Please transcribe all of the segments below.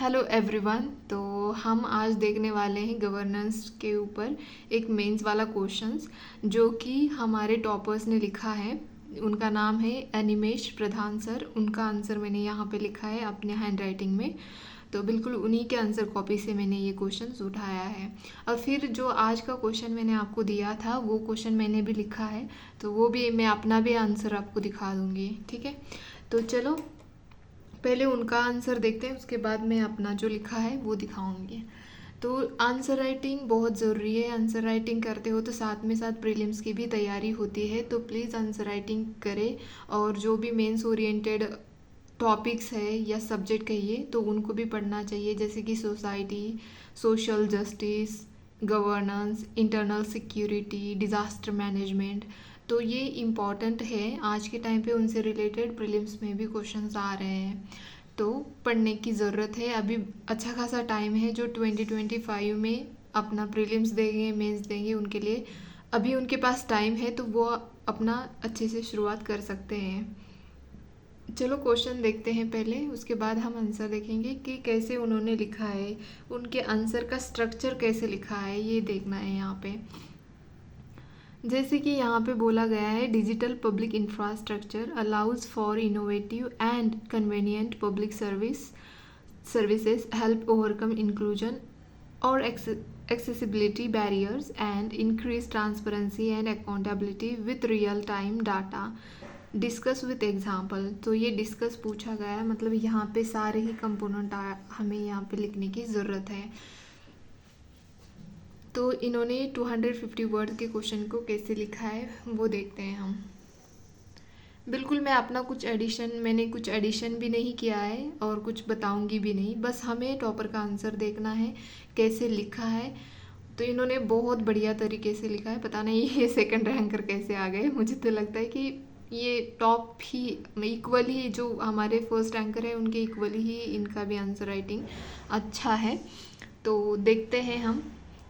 Hello everyone. तो हम आज देखने वाले हैं गवर्नेंस के ऊपर एक मेंस वाला क्वेश्चंस जो कि हमारे टॉपर्स ने लिखा है। उनका नाम है अनिमेश प्रधान सर। उनका आंसर मैंने यहाँ पे लिखा है अपने हैंड राइटिंग में। तो बिल्कुल उन्हीं के आंसर कॉपी से मैंने ये क्वेश्चंस उठाया है। और फिर जो आज का क्वेश्चन मैंने आपको दिया था वो क्वेश्चन मैंने भी लिखा है, तो वो भी मैं अपना भी आंसर आपको दिखा दूँगी। ठीक है, तो चलो पहले उनका आंसर देखते हैं, उसके बाद मैं अपना जो लिखा है वो दिखाऊंगी। तो आंसर राइटिंग बहुत ज़रूरी है। आंसर राइटिंग करते हो तो साथ में साथ प्रीलिम्स की भी तैयारी होती है, तो प्लीज़ आंसर राइटिंग करें। और जो भी मेंस ओरिएंटेड टॉपिक्स है या सब्जेक्ट कहिए तो उनको भी पढ़ना चाहिए, जैसे कि society, social justice, governance, internal security, disaster management. तो ये इम्पॉर्टेंट है आज के टाइम पे, उनसे रिलेटेड प्रीलिम्स में भी क्वेश्चंस आ रहे हैं, तो पढ़ने की ज़रूरत है। अभी अच्छा खासा टाइम है, जो 2025 में अपना प्रीलिम्स देंगे, मेंस देंगे, उनके लिए अभी उनके पास टाइम है, तो वो अपना अच्छे से शुरुआत कर सकते हैं। चलो क्वेश्चन देखते हैं पहले, उसके बाद हम आंसर देखेंगे कि कैसे उन्होंने लिखा है, उनके आंसर का स्ट्रक्चर कैसे लिखा है, ये देखना है यहाँ पे। जैसे कि यहाँ पे बोला गया है, digital public infrastructure allows for innovative and convenient public services, help overcome inclusion और accessibility barriers and increase transparency and accountability with real time data, discuss with example. तो ये डिस्कस पूछा गया है, मतलब यहाँ पे सारे ही कंपोनेंट हमें यहाँ पे लिखने की ज़रूरत है। तो इन्होंने 250 वर्ड के क्वेश्चन को कैसे लिखा है वो देखते हैं हम। बिल्कुल मैंने कुछ एडिशन भी नहीं किया है और कुछ बताऊंगी भी नहीं, बस हमें टॉपर का आंसर देखना है कैसे लिखा है। तो इन्होंने बहुत बढ़िया तरीके से लिखा है, पता नहीं ये सेकंड रैंकर कैसे आ गए। मुझे तो लगता है कि ये टॉप ही इक्वली, जो हमारे फर्स्ट रैंकर है उनके इक्वली ही इनका भी आंसर राइटिंग अच्छा है। तो देखते हैं हम।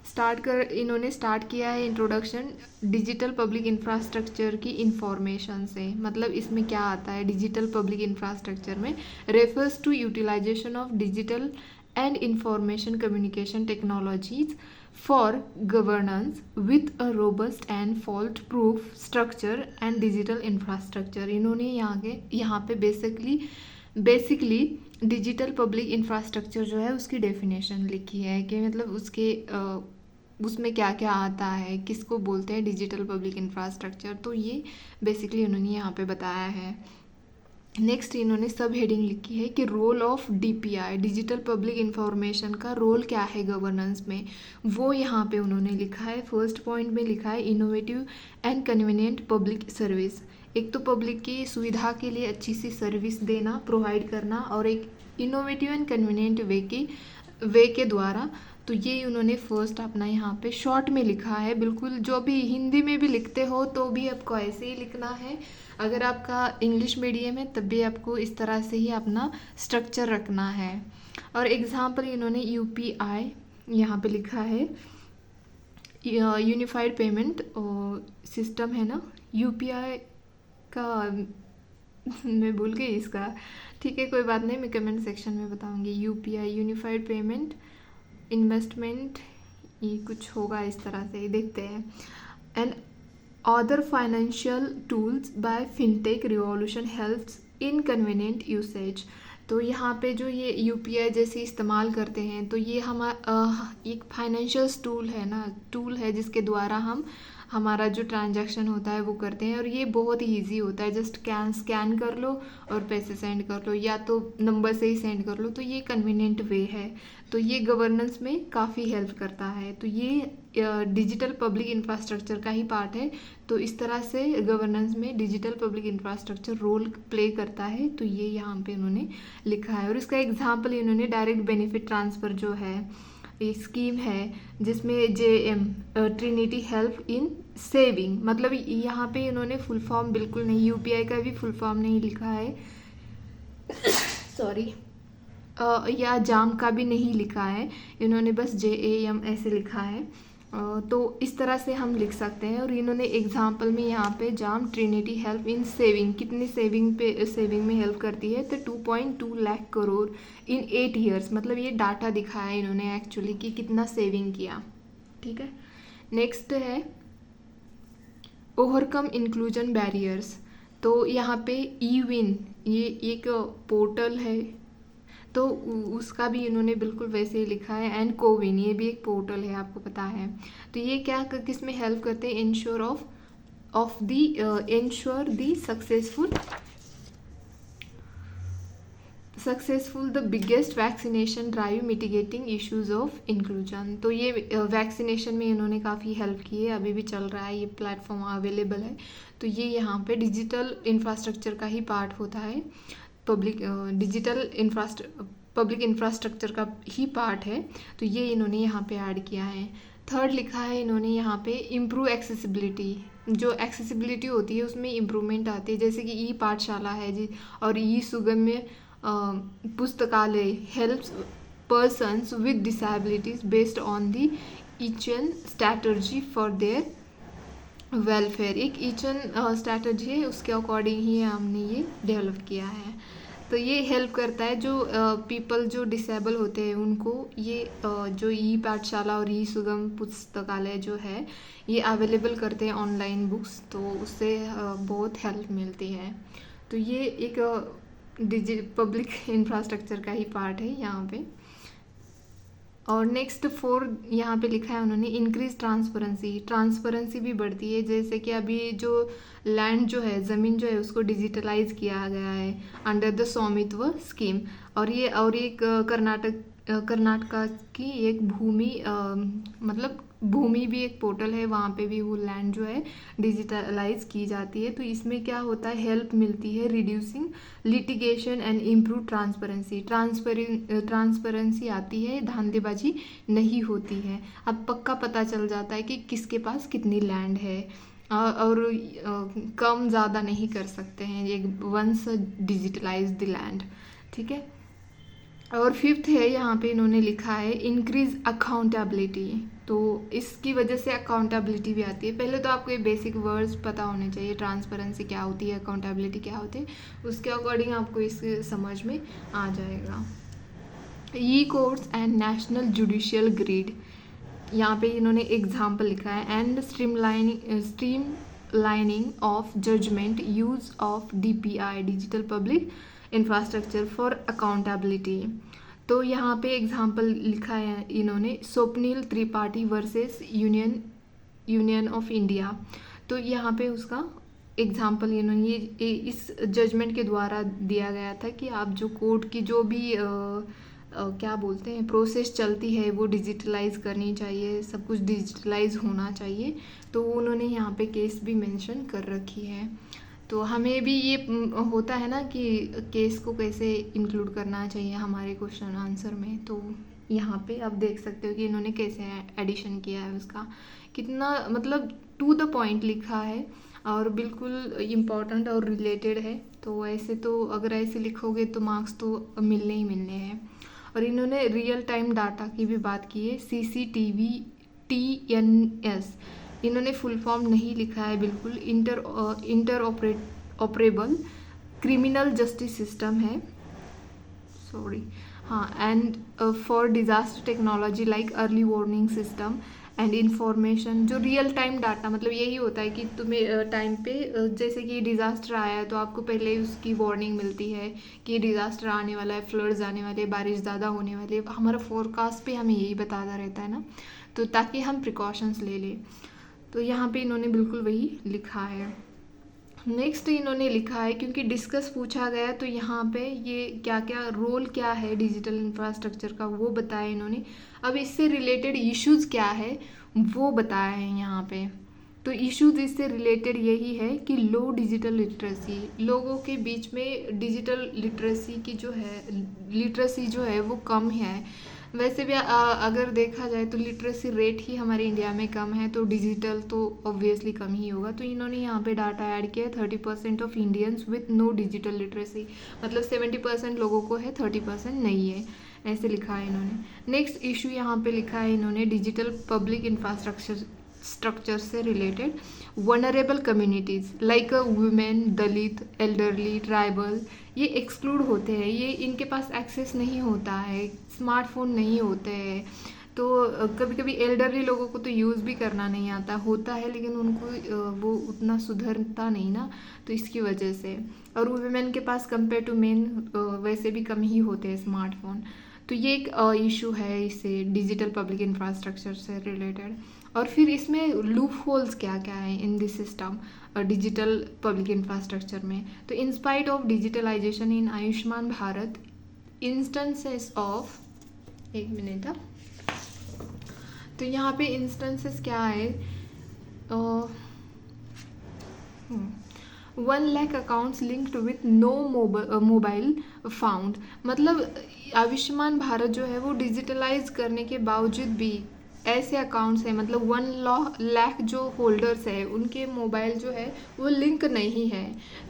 इन्होंने स्टार्ट किया है इंट्रोडक्शन डिजिटल पब्लिक इंफ्रास्ट्रक्चर की इंफॉर्मेशन से। मतलब इसमें क्या आता है, डिजिटल पब्लिक इंफ्रास्ट्रक्चर में refers to utilization of digital and information communication technologies for governance with a robust and fault proof structure and digital infrastructure. इन्होंने यहाँ पे बेसिकली डिजिटल पब्लिक इंफ्रास्ट्रक्चर जो है उसकी डेफिनेशन लिखी है कि मतलब उसमें क्या क्या आता है, किसको बोलते हैं डिजिटल पब्लिक इंफ्रास्ट्रक्चर। तो ये बेसिकली उन्होंने यहाँ पे बताया है। नेक्स्ट इन्होंने सब हेडिंग लिखी है कि role of DPI, digital public information का रोल क्या है गवर्नेंस में, वो यहाँ पे उन्होंने लिखा है। फर्स्ट पॉइंट में लिखा है innovative and convenient public service. एक तो पब्लिक की सुविधा के लिए अच्छी सी सर्विस देना, प्रोवाइड करना, और एक इनोवेटिव एंड कन्वीनियंट वे के द्वारा। तो ये उन्होंने फर्स्ट अपना यहाँ पे शॉर्ट में लिखा है। बिल्कुल जो भी हिंदी में भी लिखते हो तो भी आपको ऐसे ही लिखना है, अगर आपका इंग्लिश मीडियम है तब भी आपको इस तरह से ही अपना स्ट्रक्चर रखना है। और एग्जाम्पल इन्होंने यूपीआई यहाँ पे लिखा है, यूनिफाइड पेमेंट सिस्टम है ना, यूपीआई का मैं भूल गई इसका, ठीक है कोई बात नहीं, मैं कमेंट सेक्शन में बताऊंगी। यूपीआई यूनिफाइड पेमेंट इन्वेस्टमेंट, ये कुछ होगा इस तरह से, देखते हैं। And other financial tools by fintech revolution helps in convenient usage. तो यहाँ पे जो ये यूपीआई जैसे इस्तेमाल करते हैं, तो ये एक फाइनेंशियल टूल है जिसके द्वारा हम हमारा जो ट्रांजैक्शन होता है वो करते हैं। और ये बहुत ही ईजी होता है, जस्ट स्कैन कर लो और पैसे सेंड कर लो, या तो नंबर से ही सेंड कर लो। तो ये कन्वीनियंट वे है, तो ये गवर्नेंस में काफ़ी हेल्प करता है। तो ये डिजिटल पब्लिक इंफ्रास्ट्रक्चर का ही पार्ट है। तो इस तरह से गवर्नेंस में digital public infrastructure role play करता है, तो ये यहाँ पे उन्होंने लिखा है। और इसका एग्जाम्पल इन्होंने डायरेक्ट बेनिफिट ट्रांसफ़र जो है एक स्कीम है जिसमें JM Trinity help in saving, मतलब यहाँ पे इन्होंने फुल फॉर्म बिल्कुल नहीं, यूपीआई का भी फुल फॉर्म नहीं लिखा है सॉरी, या जाम का भी नहीं लिखा है, इन्होंने बस JAM ऐसे लिखा है। तो इस तरह से हम लिख सकते हैं। और इन्होंने एग्जाम्पल में यहाँ पे जाम ट्रिनिटी हेल्प इन सेविंग, कितनी सेविंग में हेल्प करती है, तो 2.2 लाख करोड़ इन 8 ईयर्स, मतलब ये डाटा दिखाया है इन्होंने एक्चुअली कि कितना सेविंग किया। ठीक है, नेक्स्ट है ओवरकम इंक्लूजन बैरियर्स। तो यहाँ पे ई विन, ये एक पोर्टल है, तो उसका भी इन्होंने बिल्कुल वैसे ही लिखा है। एंड कोविन, ये भी एक पोर्टल है, आपको पता है। तो ये क्या किस में हेल्प करते हैं, ensure the successful the biggest vaccination drive mitigating issues of inclusion. तो ये वैक्सीनेशन में इन्होंने काफ़ी हेल्प की है, अभी भी चल रहा है, ये प्लेटफॉर्म अवेलेबल है। तो ये यहाँ पे डिजिटल इंफ्रास्ट्रक्चर का ही पार्ट होता है, पब्लिक इंफ्रास्ट्रक्चर का ही पार्ट है। तो ये इन्होंने यहाँ पे ऐड किया है। थर्ड लिखा है इन्होंने यहाँ पे इम्प्रूव एक्सेसिबिलिटी, जो एक्सेसिबिलिटी होती है उसमें इम्प्रूवमेंट आती है, जैसे कि ई पाठशाला है जी, और e Sugamya Pustakalaya helps persons with disabilities based on the each one strategy for their welfare. एक ईचन स्ट्रैटेजी है, उसके अकॉर्डिंग ही हमने ये डेवलप किया है। तो ये हेल्प करता है जो पीपल जो डिसेबल होते हैं उनको, ये जो ई पाठशाला और ई सुगम पुस्तकालय जो है ये अवेलेबल करते हैं ऑनलाइन बुक्स, तो उससे बहुत हेल्प मिलती है। तो ये एक पब्लिक इंफ्रास्ट्रक्चर का ही पार्ट है यहाँ पे। और नेक्स्ट 4 यहाँ पे लिखा है उन्होंने इंक्रीज ट्रांसपेरेंसी भी बढ़ती है, जैसे कि अभी जो लैंड जो है, ज़मीन जो है, उसको डिजिटलाइज किया गया है अंडर द स्वामित्व स्कीम। और ये कर्नाटका की एक मतलब भूमि भी एक पोर्टल है, वहाँ पे भी वो लैंड जो है डिजिटलाइज की जाती है। तो इसमें क्या होता है, हेल्प मिलती है reducing litigation and improve transparency आती है, धांधलीबाजी नहीं होती है। अब पक्का पता चल जाता है कि किसके पास कितनी लैंड है, और कम ज़्यादा नहीं कर सकते हैं एक वंस डिजिटलाइज द लैंड। ठीक है, और 5th है यहाँ पे इन्होंने लिखा है इंक्रीज अकाउंटेबिलिटी। तो इसकी वजह से अकाउंटेबिलिटी भी आती है। पहले तो आपको ये बेसिक वर्ड्स पता होने चाहिए, ट्रांसपेरेंसी क्या होती है, अकाउंटेबिलिटी क्या होती है, उसके अकॉर्डिंग आपको इसके समझ में आ जाएगा। E courts and national judicial grid, यहाँ पे इन्होंने एग्जाम्पल लिखा है। And streamlining of judgement, use of DPI digital public infrastructure for accountability. तो यहाँ पे एग्जाम्पल लिखा है इन्होंने, Swapnil Tripathi versus union of India. तो यहाँ पे उसका एग्जाम्पल इन्होंने ये इस जजमेंट के द्वारा दिया गया था कि आप जो कोर्ट की जो भी क्या बोलते हैं प्रोसेस चलती है वो डिजिटलाइज करनी चाहिए, सब कुछ डिजिटलाइज होना चाहिए। तो उन्होंने यहाँ पे केस भी मेंशन कर रखी है। तो हमें भी ये होता है ना कि केस को कैसे इंक्लूड करना चाहिए हमारे क्वेश्चन आंसर में। तो यहाँ पे आप देख सकते हो कि इन्होंने कैसे एडिशन किया है, उसका कितना मतलब टू द पॉइंट लिखा है और बिल्कुल इम्पॉर्टेंट और रिलेटेड है। तो ऐसे तो अगर ऐसे लिखोगे तो मार्क्स तो मिलने ही मिलने हैं। और इन्होंने रियल टाइम डाटा की भी बात की है, CCTV-TNS। इन्होंने फुल फॉर्म नहीं लिखा है, बिल्कुल inter operable criminal justice system है, सॉरी हाँ। And for disaster technology like early warning system and information, जो रियल टाइम डाटा मतलब यही होता है कि तुम्हें टाइम पे जैसे कि डिज़ास्टर आया है तो आपको पहले ही उसकी वार्निंग मिलती है कि डिज़ास्टर आने वाला है, फ्लड्स आने वाले, बारिश ज़्यादा होने वाली है, हमारा फोरकास्ट पे हमें यही बताता रहता है ना, तो ताकि हम प्रिकॉशंस ले लें। तो यहाँ पे इन्होंने बिल्कुल वही लिखा है। नेक्स्ट इन्होंने लिखा है क्योंकि डिस्कस पूछा गया तो यहाँ पे ये क्या क्या रोल क्या है डिजिटल इंफ्रास्ट्रक्चर का वो बताया इन्होंने। अब इससे रिलेटेड इश्यूज़ क्या है वो बताया है यहाँ पे। तो इश्यूज़ इससे रिलेटेड यही है कि लो डिजिटल लिटरेसी, लोगों के बीच में डिजिटल लिटरेसी जो है वो कम है। वैसे भी अगर देखा जाए तो लिटरेसी रेट ही हमारे इंडिया में कम है, तो डिजिटल तो ऑब्वियसली कम ही होगा। तो इन्होंने यहाँ पे डाटा ऐड किया है 30% of Indians with no digital literacy, मतलब 70% लोगों को है, 30% नहीं है। ऐसे लिखा है इन्होंने। नेक्स्ट इशू यहाँ पे लिखा है इन्होंने डिजिटल पब्लिक इंफ्रास्ट्रक्चर से related vulnerable communities like women, Dalit, elderly, tribal, ये एक्सक्लूड होते हैं, ये इनके पास एक्सेस नहीं होता है, स्मार्टफोन नहीं होते हैं। तो कभी कभी एल्डरली लोगों को तो यूज़ भी करना नहीं आता होता है, लेकिन उनको वो उतना सुधरता नहीं ना, तो इसकी वजह से। और वुमेन के पास कंपेयर टू मेन वैसे भी कम ही होते हैं स्मार्टफोन। तो ये एक इशू है इससे डिजिटल पब्लिक इंफ्रास्ट्रक्चर से रिलेटेड। और फिर इसमें लूप होल्स क्या क्या है in this system digital public infrastructure में। तो in spite of digitalization in Ayushman Bharat instances of, एक मिनट, तो यहाँ पे इंस्टेंसेस क्या है, 1 lakh accounts linked with no mobile found. मतलब आयुष्मान भारत जो है वो डिजिटलाइज करने के बावजूद भी ऐसे अकाउंट्स हैं, मतलब 1 लाख जो होल्डर्स है उनके मोबाइल जो है वो लिंक नहीं है।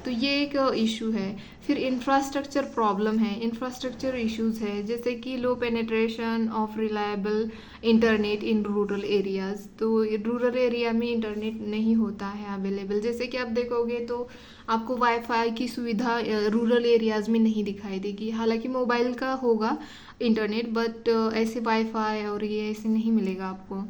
तो ये एक इशू है। फिर इंफ्रास्ट्रक्चर प्रॉब्लम है, इंफ्रास्ट्रक्चर इश्यूज है, जैसे कि लो penetration of reliable internet in rural areas. तो रूरल एरिया में इंटरनेट नहीं होता है अवेलेबल। जैसे कि आप देखोगे तो आपको वाईफाई की सुविधा रूरल एरियाज़ में नहीं दिखाई देगी, हालांकि मोबाइल का होगा इंटरनेट, बट ऐसे वाईफाई और ये ऐसे नहीं मिलेगा आपको।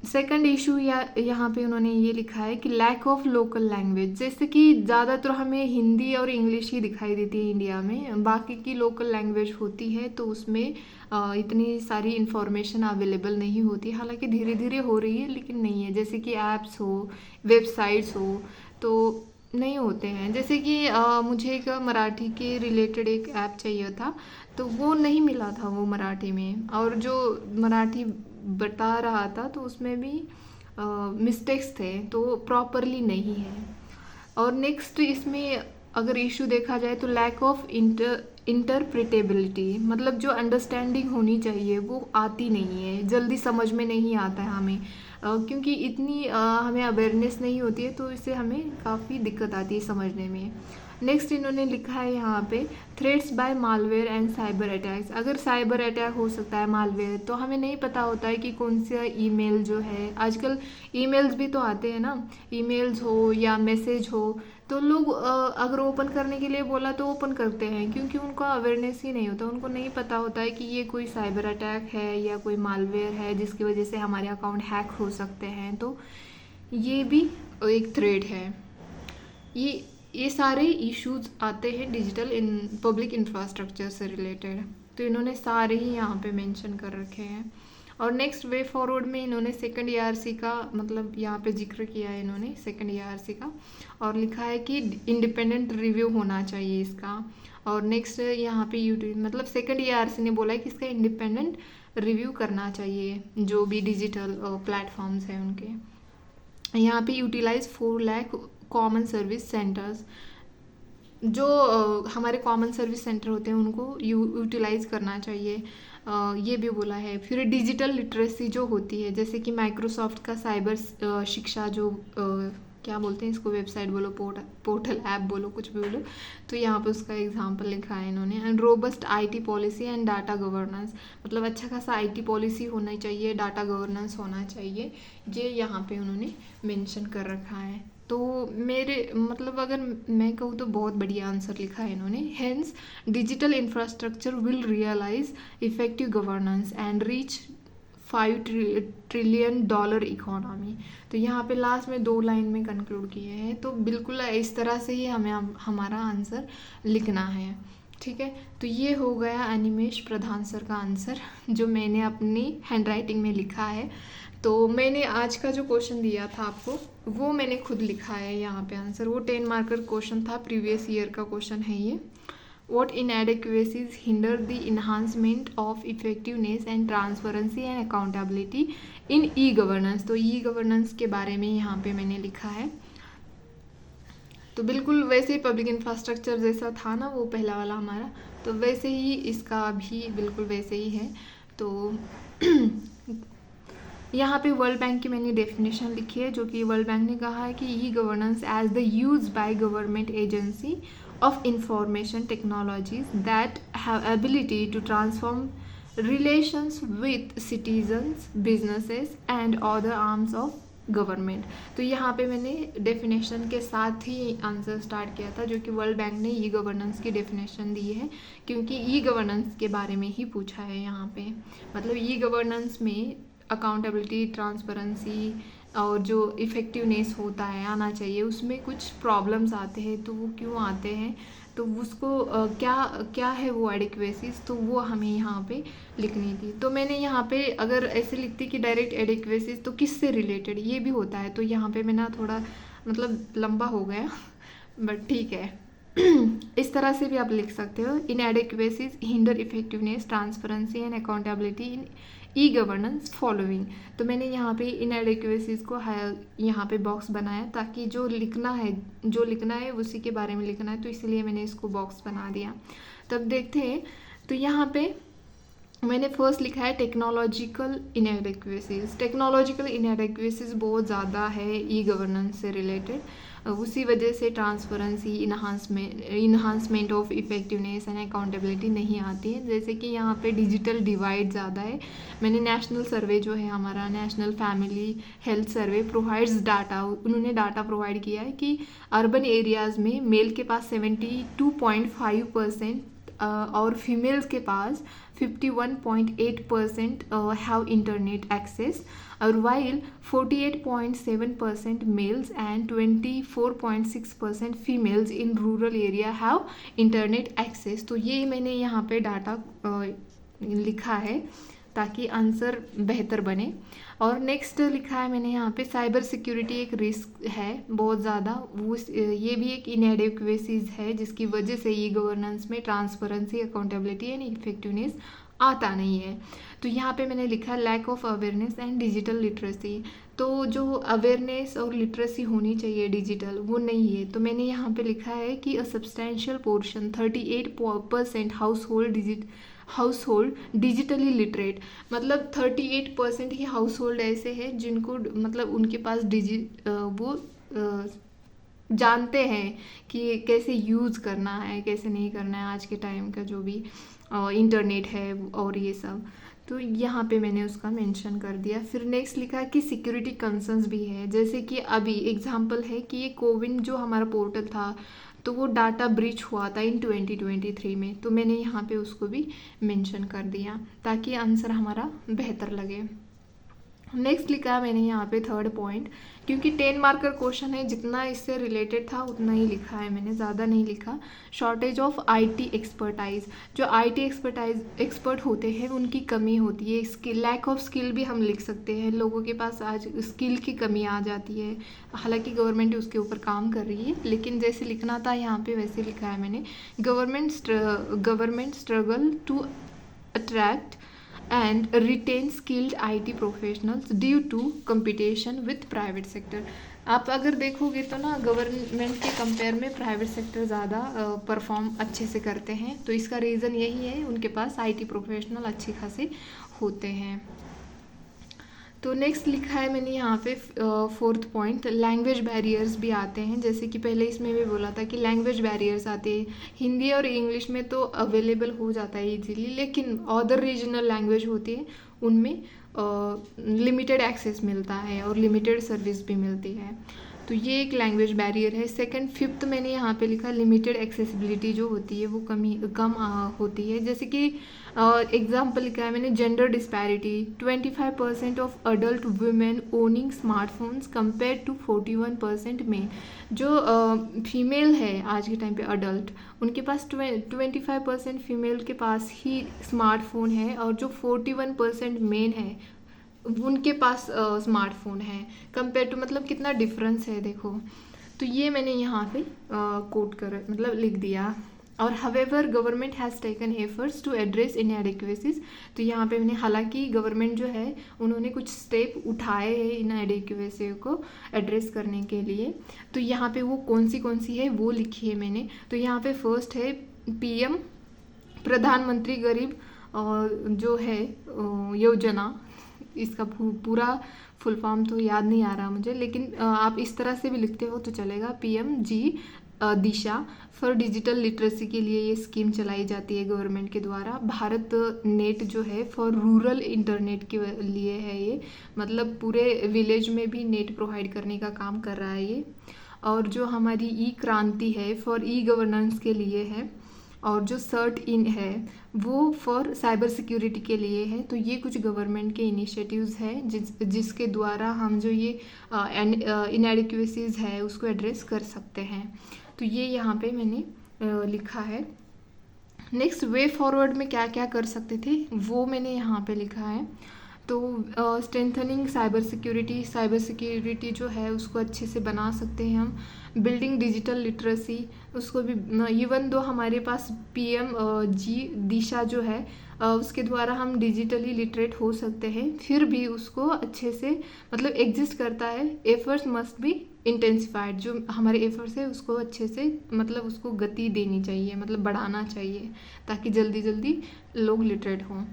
सेकंड इशू यहाँ पे उन्होंने ये लिखा है कि लैक ऑफ लोकल लैंग्वेज, जैसे कि ज़्यादातर हमें हिंदी और इंग्लिश ही दिखाई देती है इंडिया में, बाकी की लोकल लैंग्वेज होती है तो उसमें इतनी सारी इन्फॉर्मेशन अवेलेबल नहीं होती। हालांकि धीरे धीरे हो रही है, लेकिन नहीं है। जैसे कि ऐप्स हो, वेबसाइट्स हो, तो नहीं होते हैं। जैसे कि मुझे एक मराठी के रिलेटेड एक ऐप चाहिए था, तो वो नहीं मिला था वो मराठी में, और जो मराठी बता रहा था तो उसमें भी मिस्टेक्स थे, तो प्रॉपरली नहीं है। और नेक्स्ट इसमें अगर इशू देखा जाए तो लैक ऑफ इंटरप्रिटेबिलिटी, मतलब जो अंडरस्टैंडिंग होनी चाहिए वो आती नहीं है, जल्दी समझ में नहीं आता है हमें, क्योंकि इतनी हमें अवेयरनेस नहीं होती है, तो इससे हमें काफ़ी दिक्कत आती है समझने में। नेक्स्ट इन्होंने लिखा है यहाँ पे threats by malware and cyber attacks. अगर साइबर अटैक हो सकता है मालवेयर, तो हमें नहीं पता होता है कि कौन सा ईमेल जो है, आजकल ईमेल्स भी तो आते हैं ना, ईमेल्स हो या मैसेज हो, तो लोग अगर ओपन करने के लिए बोला तो ओपन करते हैं, क्योंकि उनको अवेयरनेस ही नहीं होता, उनको नहीं पता होता है कि ये कोई साइबर अटैक है या कोई मालवेयर है जिसकी वजह से हमारे अकाउंट हैक हो सकते हैं। तो ये भी एक थ्रेट है। ये सारे इश्यूज आते हैं डिजिटल पब्लिक इंफ्रास्ट्रक्चर से रिलेटेड, तो इन्होंने सारे ही यहाँ पे मेंशन कर रखे हैं। और नेक्स्ट वे फॉरवर्ड में इन्होंने सेकंड ERC का मतलब यहाँ पे जिक्र किया है इन्होंने सेकंड ERC का, और लिखा है कि इंडिपेंडेंट रिव्यू होना चाहिए इसका। और नेक्स्ट यहाँ पे मतलब सेकंड ERC ने बोला है कि इसका इंडिपेंडेंट रिव्यू करना चाहिए, जो भी डिजिटल प्लेटफॉर्म्स हैं उनके। यहाँ पे utilize 4 lakh common service centres, जो हमारे कॉमन सर्विस सेंटर होते हैं उनको यूटिलाइज करना चाहिए, ये भी बोला है। फिर डिजिटल लिटरेसी जो होती है, जैसे कि माइक्रोसॉफ्ट का साइबर शिक्षा जो क्या बोलते हैं इसको, वेबसाइट बोलो, पोर्टल ऐप बोलो, कुछ भी बोलो, तो यहाँ पे उसका एग्जांपल लिखा है इन्होंने। And robust IT policy and data governance, मतलब अच्छा खासा IT पॉलिसी होना चाहिए, डाटा गवर्नेंस होना चाहिए, ये यहाँ पे उन्होंने मेंशन कर रखा है। तो मेरे मतलब अगर मैं कहूँ तो बहुत बढ़िया आंसर लिखा है इन्होंने। Hence digital infrastructure will realise effective governance and reach $5 trillion economy. तो यहाँ पे लास्ट में 2 लाइन में कंक्लूड किए हैं, तो बिल्कुल इस तरह से ही हमें हमारा आंसर लिखना है, ठीक है। तो ये हो गया अनिमेश प्रधान सर का आंसर, जो मैंने अपनी हैंडराइटिंग में लिखा है। तो मैंने आज का जो क्वेश्चन दिया था आपको, वो मैंने खुद लिखा है यहाँ पे आंसर। वो 10 मार्कर क्वेश्चन था, प्रीवियस ईयर का क्वेश्चन है ये। What inadequacies hinder the enhancement of effectiveness and transparency and accountability in e-governance? तो e-governance के बारे में यहाँ पे मैंने लिखा है। तो बिल्कुल वैसे ही पब्लिक इंफ्रास्ट्रक्चर जैसा था ना वो पहला वाला हमारा, तो वैसे ही इसका भी बिल्कुल वैसे ही है। तो यहाँ पे वर्ल्ड बैंक की मैंने डेफिनेशन लिखी है, जो कि वर्ल्ड बैंक ने कहा है कि e governance as the use by government agency of information technologies that have ability to transform relations with citizens, businesses and other arms of government. तो यहाँ पे मैंने डेफिनेशन के साथ ही आंसर स्टार्ट किया था, जो कि वर्ल्ड बैंक ने ई गवर्नेंस की डेफिनेशन दी है, क्योंकि ई गवर्नेंस के बारे में ही पूछा है यहाँ पे। मतलब ई गवर्नेंस में अकाउंटेबिलिटी, ट्रांसपेरेंसी और जो इफ़ेक्टिवनेस होता है, आना चाहिए, उसमें कुछ प्रॉब्लम्स आते हैं। तो वो क्यों आते हैं, तो उसको क्या क्या है वो एडिक्वेसीज, तो वो हमें यहाँ पे लिखनी थी। तो मैंने यहाँ पे अगर ऐसे लिखती कि डायरेक्ट एडिक्वेसीज तो किससे रिलेटेड, ये भी होता है, तो यहाँ पे मैंने थोड़ा मतलब लंबा हो गया बट ठीक है। इस तरह से भी आप लिख सकते हो, inadequacies hinder effectiveness, transparency and accountability in e governance following. तो मैंने यहाँ पे इनएडिक्वेसीज को यहाँ पे बॉक्स बनाया, ताकि जो लिखना है उसी के बारे में लिखना है, तो इसलिए मैंने इसको बॉक्स बना दिया। तब देखते हैं, तो यहाँ पे मैंने फर्स्ट लिखा है टेक्नोलॉजिकल इनएडिक्वेसीज। टेक्नोलॉजिकल इनएडिक्वेसीज बहुत ज़्यादा है ई गवर्नेंस से रिलेटेड, उसी वजह से transparency, enhancement of effectiveness and accountability नहीं आती है। जैसे कि यहाँ पे डिजिटल डिवाइड ज़्यादा है। मैंने नेशनल सर्वे जो है हमारा national family health survey provides data, उन्होंने डाटा प्रोवाइड किया है कि अर्बन एरियाज़ में मेल के पास 72.5% और फीमेल्स के पास 51.8% हैव इंटरनेट एक्सेस, और while 48.7% males and 24.6% females in rural area have internet access. तो ये मैंने यहाँ पे डाटा लिखा है ताकि आंसर बेहतर बने। और नेक्स्ट लिखा है मैंने यहाँ पे साइबर सिक्योरिटी एक रिस्क है बहुत ज़्यादा, वो ये भी एक इनएडिक्वेसीज है, जिसकी वजह से ई गवर्नेंस में ट्रांसपेरेंसी, अकाउंटेबिलिटी एंड इफेक्टिवनेस आता नहीं है। तो यहाँ पे मैंने लिखा lack of awareness and digital literacy. तो जो अवेयरनेस और लिटरेसी होनी चाहिए डिजिटल, वो नहीं है। तो मैंने यहाँ पे लिखा है कि a substantial portion 38% house hold digitally literate. मतलब 38% ही हाउस होल्ड ऐसे हैं जिनको मतलब उनके पास वो जानते हैं कि कैसे यूज़ करना है, कैसे नहीं करना है, आज के टाइम का जो भी इंटरनेट है और ये सब। तो यहाँ पे मैंने उसका मेंशन कर दिया। फिर नेक्स्ट लिखा है कि सिक्योरिटी कंसर्न्स भी है, जैसे कि अभी एग्जांपल है कि ये कोविन जो हमारा पोर्टल था, तो वो डाटा ब्रीच हुआ था इन 2023 में। तो मैंने यहाँ पे उसको भी मेंशन कर दिया ताकि आंसर हमारा बेहतर लगे। नेक्स्ट लिखा मैंने यहाँ पे थर्ड पॉइंट, क्योंकि 10 मार्कर क्वेश्चन है, जितना इससे रिलेटेड था उतना ही लिखा है मैंने, ज़्यादा नहीं लिखा। शॉर्टेज ऑफ आईटी एक्सपर्टाइज, जो आईटी एक्सपर्ट होते हैं उनकी कमी होती है। स्किल, लैक ऑफ स्किल भी हम लिख सकते हैं, लोगों के पास आज स्किल की कमी आ जाती है। हालांकि गवर्नमेंट उसके ऊपर काम कर रही है, लेकिन जैसे लिखना था यहाँ पे वैसे लिखा है मैंने। Government struggle to attract and retain skilled IT professionals due to competition with private sector। आप अगर देखोगे तो ना गवर्नमेंट के कंपेयर में प्राइवेट सेक्टर ज़्यादा परफॉर्म अच्छे से करते हैं। तो इसका रीज़न यही है, उनके पास IT प्रोफेशनल अच्छे खासे होते हैं। तो नेक्स्ट लिखा है मैंने यहाँ पे फोर्थ पॉइंट, लैंग्वेज बैरियर्स भी आते हैं। जैसे कि पहले इसमें भी बोला था कि लैंग्वेज बैरियर्स आते हैं। हिंदी और इंग्लिश में तो अवेलेबल हो जाता है इजीली, लेकिन अदर रीजनल लैंग्वेज होती है उनमें लिमिटेड एक्सेस मिलता है और लिमिटेड सर्विस भी मिलती है। तो ये एक लैंग्वेज बैरियर है। सेकंड, फिफ्थ मैंने यहाँ पे लिखा लिमिटेड एक्सेसिबिलिटी जो होती है वो कम होती है। जैसे कि एग्जाम्पल लिखा है मैंने, gender disparity, 25% of adult women owning smartphones compare to 41% men. जो फीमेल है आज के टाइम पे अडल्ट, उनके पास 25% फीमेल के पास ही स्मार्टफोन है, और जो 41% मेन है उनके पास स्मार्टफोन है कंपेयर टू, मतलब कितना डिफरेंस है देखो। तो ये मैंने यहाँ पे कोट कर मतलब लिख दिया। और however government has taken efforts to address inadequacies. तो यहाँ पे मैंने, हालांकि गवर्नमेंट जो है उन्होंने कुछ स्टेप उठाए हैं इनएडिक्वेसी को एड्रेस करने के लिए। तो यहाँ पे वो कौन सी है वो लिखी है मैंने। तो यहाँ पे फर्स्ट है PM प्रधानमंत्री गरीब जो है योजना, इसका पूरा फुल फॉर्म तो याद नहीं आ रहा मुझे, लेकिन आप इस तरह से भी लिखते हो तो चलेगा, PMGSY। Disha for digital literacy के लिए ये स्कीम चलाई जाती है गवर्नमेंट के द्वारा। भारत नेट जो है फॉर रूरल इंटरनेट के लिए है ये, मतलब पूरे विलेज में भी नेट प्रोवाइड करने का काम कर रहा है ये। और जो हमारी ई क्रांति है फॉर ई गवर्नेंस के लिए है, और जो सर्ट इन है वो फॉर साइबर सिक्योरिटी के लिए है। तो ये कुछ गवर्नमेंट के इनिशिएटिव्स हैं जिसके द्वारा हम जो ये इनएडिक्वेसीज है उसको एड्रेस कर सकते हैं। तो ये यहाँ पे मैंने लिखा है। नेक्स्ट, वे फॉरवर्ड में क्या क्या कर सकते थे वो मैंने यहाँ पे लिखा है। तो स्ट्रेंथनिंग साइबर सिक्योरिटी जो है उसको अच्छे से बना सकते हैं हम। बिल्डिंग डिजिटल लिटरेसी, उसको भी इवन दो हमारे पास PMG दिशा जो है उसके द्वारा हम डिजिटली लिटरेट हो सकते हैं, फिर भी उसको अच्छे से मतलब एग्जिस्ट करता है। एफर्ट्स मस्ट बी इंटेंसिफाइड, जो हमारे एफर्ट्स है उसको अच्छे से मतलब उसको गति देनी चाहिए, मतलब बढ़ाना चाहिए ताकि जल्दी जल्दी लोग लिटरेट हों।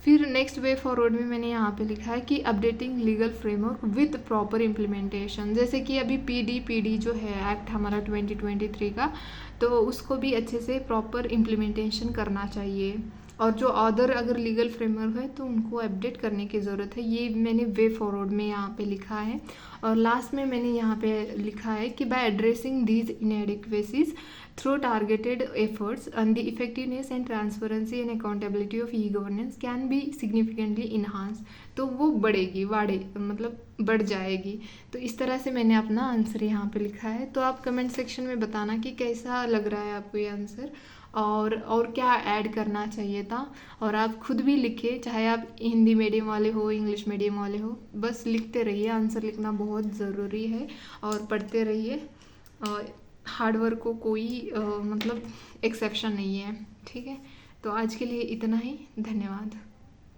फिर नेक्स्ट वे फॉरवर्ड में मैंने यहाँ पे लिखा है कि updating legal framework with proper implementation. जैसे कि अभी PD जो है एक्ट हमारा 2023 का, तो उसको भी अच्छे से प्रॉपर इम्प्लीमेंटेशन करना चाहिए। और जो अदर अगर लीगल फ्रेमवर्क है तो उनको अपडेट करने की ज़रूरत है। ये मैंने वे फॉरवर्ड में यहाँ पे लिखा है। और लास्ट में मैंने यहाँ पे लिखा है कि by addressing these inadequacies through targeted efforts and the effectiveness and transparency and accountability of e governance can be significantly enhance. तो वो मतलब बढ़ जाएगी। तो इस तरह से मैंने अपना आंसर यहाँ पे लिखा है। तो आप कमेंट सेक्शन में बताना कि कैसा लग रहा है आपको ये आंसर, और क्या ऐड करना चाहिए था। और आप खुद भी लिखिए, चाहे आप हिंदी मीडियम वाले हो इंग्लिश मीडियम वाले हो, बस लिखते रहिए। आंसर लिखना बहुत ज़रूरी है और पढ़ते रहिए। हार्ड वर्क को कोई मतलब एक्सेप्शन नहीं है। ठीक है, तो आज के लिए इतना ही। धन्यवाद।